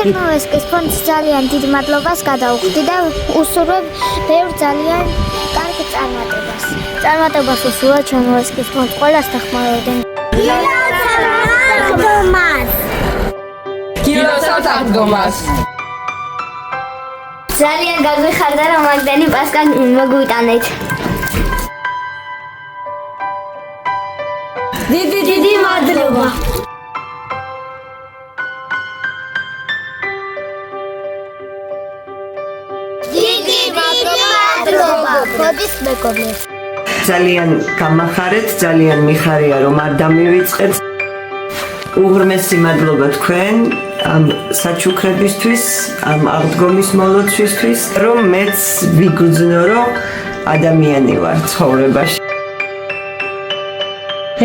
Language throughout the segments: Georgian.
ჩერნოვცკის ფონდს ძალიან დიდ მადლობას გადავხდი და უსურვებ ბევრ ძალიან კარგ წარმატებას. წარმატებას უსურვებ ჩერნოვცკის ფონდს ყველას დახმარებოდნენ. გილოცავთ აღდგომას. ძალიან გაგვიხარდა რომ მაგდენი პასკა მოგვიტანეთ. დიდი მადლობა. დიდი მადლობა. მოდის მეგობრებს. ძალიან გამახარეთ, ძალიან მიხარია რომ არ დამივიწყეთ. უღრმესი მადლობა თქვენ ამ საჩუქრებისთვის, ამ აღდგომის მოლოცვისთვის, რომ მეც ვიგრძნო რომ ადამიანი ვარ ცხოვრებაში.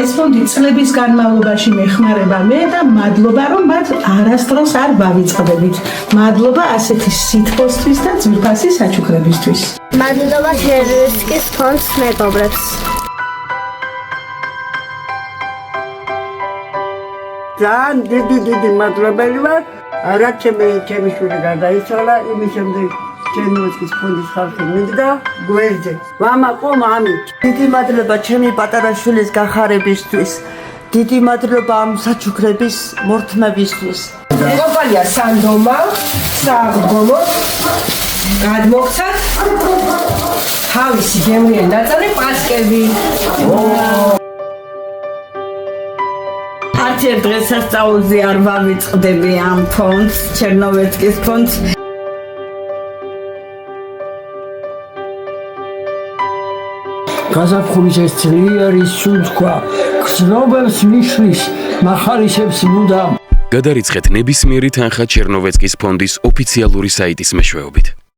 ეს ფონდი წლების განმავლობაში მეხმარება მე და მადლობა რომ მათ არასდროს არ ვავიწყდებით. მადლობა ასეთი სითბოსთვის და ძვირფასი საჩუქრებისთვის. მადლობა ჩერნოვცკის ფონდს მეგობრებს. ძალიან დიდი მადლობელი ვარ. რაც ჩემი შვილი გარდაიცვალა, იმის შემდეგ ჩერნოვცკის ფონდის ხალხი მიდგა გვერდზე. ვამაყო მამით. დიდი მადლობა ჩემი პატარა შვილის გახარებისთვის. დიდი მადლობა ამ საჩუქრების მორთმევისთვის. კომპანია სანდომა სააღდგომოდ გადმოგცათ თავისი გემრიელი ნაწილი პასკები. არც ერთ დღესასწაულზე არ ვავიწყდები ამ ფონდს, ჩერნოვცკის ფონდს. გაზაფხულის ეს ძლიერი სუნთქვა გრძნობებს მიშლის, მახარიშებს მუდამ. გადარიცხეთ ნებისმიერი თანხა ჩერნოვცკის ფონდის ოფიციალური საიტის მეშვეობით.